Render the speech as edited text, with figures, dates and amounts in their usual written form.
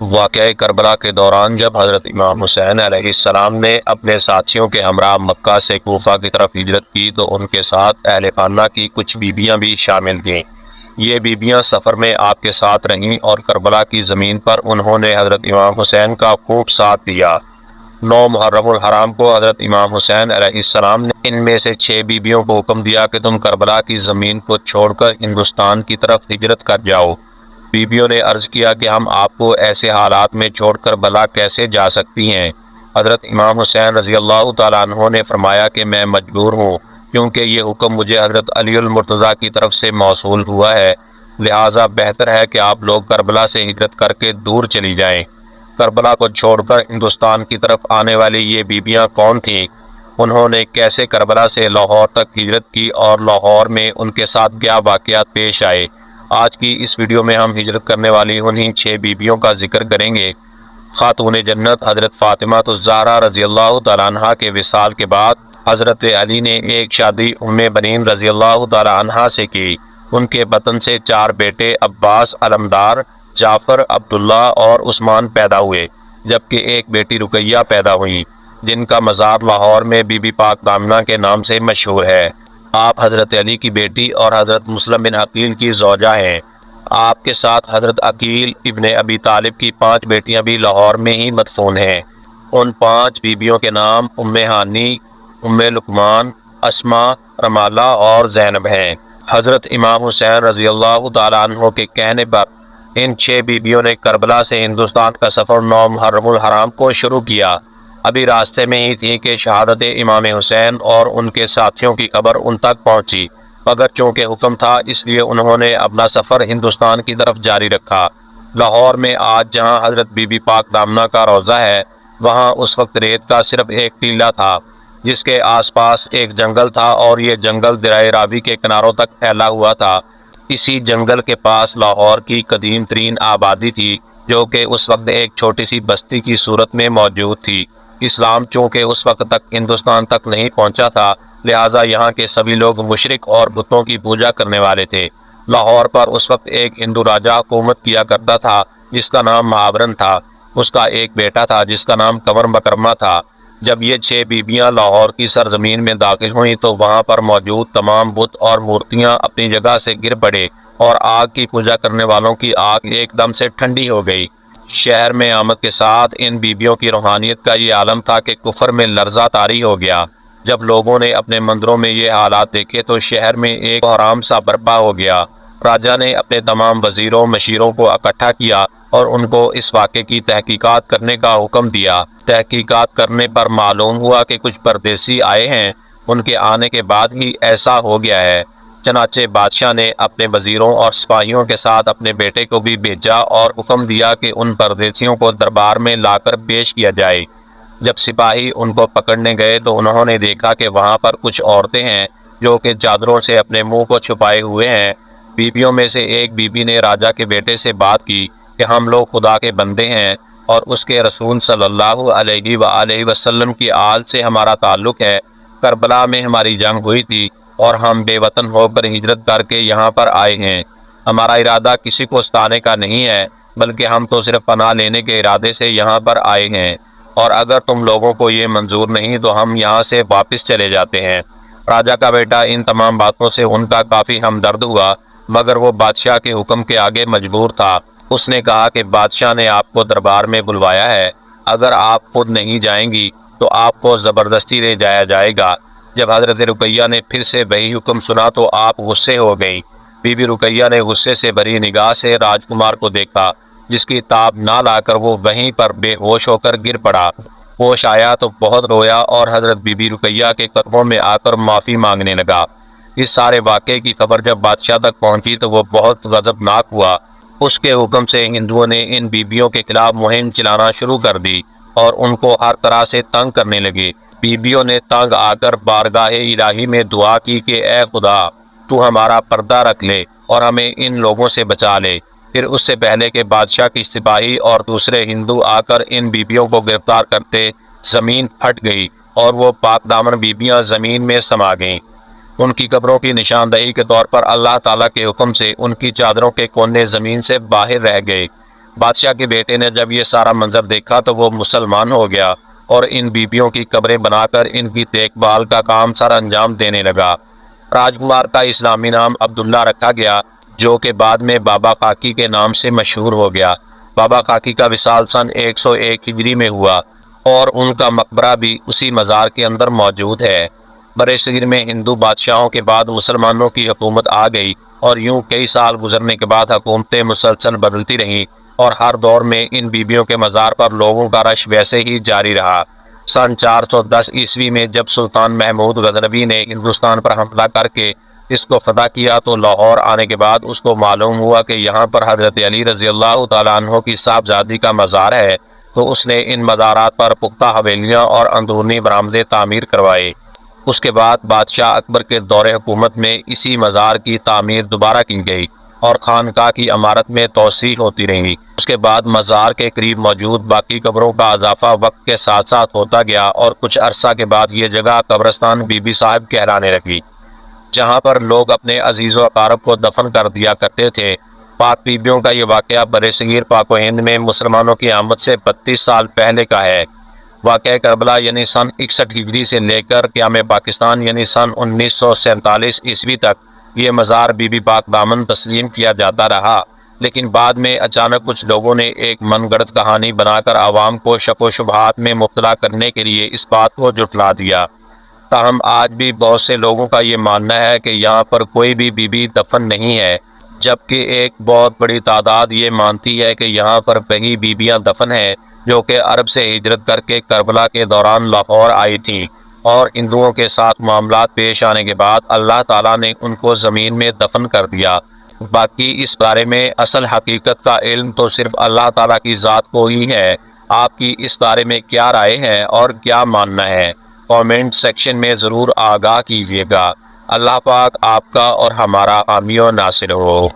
واقعہ کربلا کے دوران جب حضرت امام حسین علیہ السلام نے اپنے ساتھیوں کے ہمراہ مکہ سے کوفہ کی طرف ہجرت کی تو ان کے ساتھ اہل خانہ کی کچھ بیویاں بھی شامل تھیں۔ یہ بیویاں سفر میں آپ کے ساتھ رہیں اور کربلا کی زمین پر انہوں نے حضرت امام حسین کا خوب ساتھ دیا۔ 9 محرم الحرام کو حضرت امام حسین علیہ السلام نے ان میں سے 6 بیویوں کو حکم دیا کہ تم کربلا کی زمین کو چھوڑ کر ہندوستان کی طرف ہجرت کر جاؤ۔ بیویوں نے عرض کیا کہ ہم آپ کو ایسے حالات میں چھوڑ کر بلا کیسے جا سکتی ہیں؟ حضرت امام حسین رضی اللہ تعالیٰ عنہ نے فرمایا کہ میں مجبور ہوں، کیونکہ یہ حکم مجھے حضرت علی المرتضیٰ کی طرف سے موصول ہوا ہے، لہٰذا بہتر ہے کہ آپ لوگ کربلا سے ہجرت کر کے دور چلی جائیں۔ کربلا کو چھوڑ کر ہندوستان کی طرف آنے والی یہ بیویاں کون تھیں؟ انہوں نے کیسے کربلا سے لاہور تک ہجرت کی اور لاہور میں ان کے ساتھ کیا واقعات پیش آئے؟ آج کی اس ویڈیو میں ہم ہجرت کرنے والی انہی 6 بیویوں کا ذکر کریں گے۔ خاتون جنت حضرت فاطمہ الزہرا رضی اللہ تعالیٰ عنہ کے وصال کے بعد حضرت علی نے ایک شادی ام بنین رضی اللہ تعالیٰ عنہ سے کی۔ ان کے بطن سے 4 بیٹے عباس، علمدار، جعفر، عبداللہ اور عثمان پیدا ہوئے، جبکہ ایک بیٹی رقیہ پیدا ہوئی، جن کا مزار لاہور میں بی بی پاک دامنہ کے نام سے مشہور ہے۔ آپ حضرت علی کی بیٹی اور حضرت مسلم بن عقیل کی زوجہ ہیں۔ آپ کے ساتھ حضرت عقیل ابن ابی طالب کی 5 بیٹیاں بھی لاہور میں ہی مدفون ہیں۔ ان 5 بیویوں کے نام ام ہانی، ام لقمان، اسما، رمالہ اور زینب ہیں۔ حضرت امام حسین رضی اللہ تعالیٰ عنہ کے کہنے پر ان 6 بیویوں نے کربلا سے ہندوستان کا سفر 9 محرم الحرام کو شروع کیا۔ ابھی راستے میں ہی تھی کہ شہادت امام حسین اور ان کے ساتھیوں کی خبر ان تک پہنچی، مگر چونکہ حکم تھا اس لیے انہوں نے اپنا سفر ہندوستان کی طرف جاری رکھا۔ لاہور میں آج جہاں حضرت بی بی پاک دامنہ کا روضہ ہے، وہاں اس وقت ریت کا صرف ایک ٹیلہ تھا، جس کے آس پاس ایک جنگل تھا اور یہ جنگل دریائے راوی کے کناروں تک پھیلا ہوا تھا۔ اسی جنگل کے پاس لاہور کی قدیم ترین آبادی تھی، جو کہ اس وقت ایک چھوٹی سی بستی کی صورت میں موجود تھی۔ اسلام چونکہ اس وقت تک ہندوستان تک نہیں پہنچا تھا، لہٰذا یہاں کے سبھی لوگ مشرک اور بتوں کی پوجا کرنے والے تھے۔ لاہور پر اس وقت ایک ہندو راجہ حکومت کیا کرتا تھا جس کا نام مہاورن تھا۔ اس کا ایک بیٹا تھا جس کا نام کنور مکرمہ تھا۔ جب یہ 6 بیویاں لاہور کی سرزمین میں داخل ہوئیں تو وہاں پر موجود تمام بت اور مورتیاں اپنی جگہ سے گر پڑے اور آگ کی پوجا کرنے والوں کی آگ ایک دم سے ٹھنڈی ہو گئی۔ شہر میں آمد کے ساتھ ان بیویوں کی روحانیت کا یہ عالم تھا کہ کفر میں لرزہ طاری ہو گیا۔ جب لوگوں نے اپنے مندروں میں یہ حالات دیکھے تو شہر میں ایک بحران سا برپا ہو گیا۔ راجہ نے اپنے تمام وزیروں مشیروں کو اکٹھا کیا اور ان کو اس واقعے کی تحقیقات کرنے کا حکم دیا۔ تحقیقات کرنے پر معلوم ہوا کہ کچھ پردیسی آئے ہیں، ان کے آنے کے بعد ہی ایسا ہو گیا ہے۔ چنانچہ بادشاہ نے اپنے وزیروں اور سپاہیوں کے ساتھ اپنے بیٹے کو بھی بھیجا اور حکم دیا کہ ان پردیسیوں کو دربار میں لا کر پیش کیا جائے۔ جب سپاہی ان کو پکڑنے گئے تو انہوں نے دیکھا کہ وہاں پر کچھ عورتیں ہیں جو کہ چادروں سے اپنے منہ کو چھپائے ہوئے ہیں۔ بیویوں میں سے ایک بیوی نے راجہ کے بیٹے سے بات کی کہ ہم لوگ خدا کے بندے ہیں اور اس کے رسول صلی اللہ علیہ وآلہ وسلم کی آل سے ہمارا تعلق ہے۔ کربلا میں ہماری جنگ ہوئی تھی اور ہم بے وطن ہو کر ہجرت کر کے یہاں پر آئے ہیں۔ ہمارا ارادہ کسی کو ستانے کا نہیں ہے، بلکہ ہم تو صرف پناہ لینے کے ارادے سے یہاں پر آئے ہیں، اور اگر تم لوگوں کو یہ منظور نہیں تو ہم یہاں سے واپس چلے جاتے ہیں۔ راجہ کا بیٹا ان تمام باتوں سے ان کا کافی ہمدرد ہوا، مگر وہ بادشاہ کے حکم کے آگے مجبور تھا۔ اس نے کہا کہ بادشاہ نے آپ کو دربار میں بلوایا ہے، اگر آپ خود نہیں جائیں گی تو آپ کو زبردستی لے جایا جائے گا۔ جب حضرت رقیہ نے پھر سے وہی حکم سنا تو آپ غصے ہو گئیں۔ بی بی رقیہ نے غصے سے بھری نگاہ سے راجکمار کو دیکھا، جس کی تاب نہ لا کر وہ وہیں پر بے ہوش ہو کر گر پڑا۔ ہوش آیا تو بہت رویا اور حضرت بی بی رقیہ کے قدموں میں آ کر معافی مانگنے لگا۔ اس سارے واقعے کی خبر جب بادشاہ تک پہنچی تو وہ بہت غضبناک ہوا۔ اس کے حکم سے ہندوؤں نے ان بیویوں کے خلاف مہم چلانا شروع کر دی اور ان کو ہر طرح سے تنگ کرنے لگے۔ بیویوں نے تنگ آ کر بارگاہ الہی میں دعا کی کہ اے خدا، تو ہمارا پردہ رکھ لے اور ہمیں ان لوگوں سے بچا لے۔ پھر اس سے پہلے کہ بادشاہ کی سپاہی اور دوسرے ہندو آ کر ان بیویوں کو گرفتار کرتے، زمین پھٹ گئی اور وہ پاک دامن بیویاں زمین میں سما گئیں۔ ان کی قبروں کی نشاندہی کے طور پر اللہ تعالیٰ کے حکم سے ان کی چادروں کے کونے زمین سے باہر رہ گئے۔ بادشاہ کے بیٹے نے جب یہ سارا منظر دیکھا تو وہ مسلمان ہو گیا اور ان بیبیوں کی قبریں بنا کر ان کی دیکھ بھال کا کام سر انجام دینے لگا۔ راجکمار کا اسلامی نام عبداللہ رکھا گیا، جو کہ بعد میں بابا کاکی کے نام سے مشہور ہو گیا۔ بابا کاکی کا وصال سن 101 ہجری میں ہوا اور ان کا مقبرہ بھی اسی مزار کے اندر موجود ہے۔ برصغیر میں ہندو بادشاہوں کے بعد مسلمانوں کی حکومت آ گئی اور یوں کئی سال گزرنے کے بعد حکومتیں مسلسل بدلتی رہیں اور ہر دور میں ان بیبیوں کے مزار پر لوگوں کا رش ویسے ہی جاری رہا۔ سن 410 عیسوی میں جب سلطان محمود غزنوی نے ہندوستان پر حملہ کر کے اس کو فتح کیا تو لاہور آنے کے بعد اس کو معلوم ہوا کہ یہاں پر حضرت علی رضی اللہ تعالیٰ عنہ کی صاحبزادی کا مزار ہے، تو اس نے ان مزارات پر پختہ حویلیاں اور اندرونی برآمدیں تعمیر کروائے۔ اس کے بعد بادشاہ اکبر کے دور حکومت میں اسی مزار کی تعمیر دوبارہ کی گئی اور خانقاہ کی عمارت میں توسیع ہوتی رہی۔ اس کے بعد مزار کے قریب موجود باقی قبروں کا اضافہ وقت کے ساتھ ساتھ ہوتا گیا اور کچھ عرصہ کے بعد یہ جگہ قبرستان بی بی صاحب کہلانے لگی، جہاں پر لوگ اپنے عزیز و اقارب کو دفن کر دیا کرتے تھے۔ پاک بیبیوں کا یہ واقعہ برصغیر پاک و ہند میں مسلمانوں کی آمد سے 32 سال پہلے کا ہے۔ واقعہ کربلا یعنی سن 61 ہجری سے لے کر قیام پاکستان یعنی سن 1947 عیسوی تک یہ مزار بی بی پاک دامن تسلیم کیا جاتا رہا، لیکن بعد میں اچانک کچھ لوگوں نے ایک من گڑت کہانی بنا کر عوام کو شک و شبہات میں مبتلا کرنے کے لیے اس بات کو جھٹلا دیا۔ تاہم آج بھی بہت سے لوگوں کا یہ ماننا ہے کہ یہاں پر کوئی بھی بی بی دفن نہیں ہے، جبکہ ایک بہت بڑی تعداد یہ مانتی ہے کہ یہاں پر وہی بیبیاں دفن ہیں جو کہ عرب سے ہجرت کر کے کربلا کے دوران لاہور آئی تھیں اور ہندوؤں کے ساتھ معاملات پیش آنے کے بعد اللہ تعالیٰ نے ان کو زمین میں دفن کر دیا۔ باقی اس بارے میں اصل حقیقت کا علم تو صرف اللہ تعالیٰ کی ذات کو ہی ہے۔ آپ کی اس بارے میں کیا رائے ہے اور کیا ماننا ہے؟ کامنٹ سیکشن میں ضرور آگاہ کیجیے گا۔ اللہ پاک آپ کا اور ہمارا حامی و ناصر ہو۔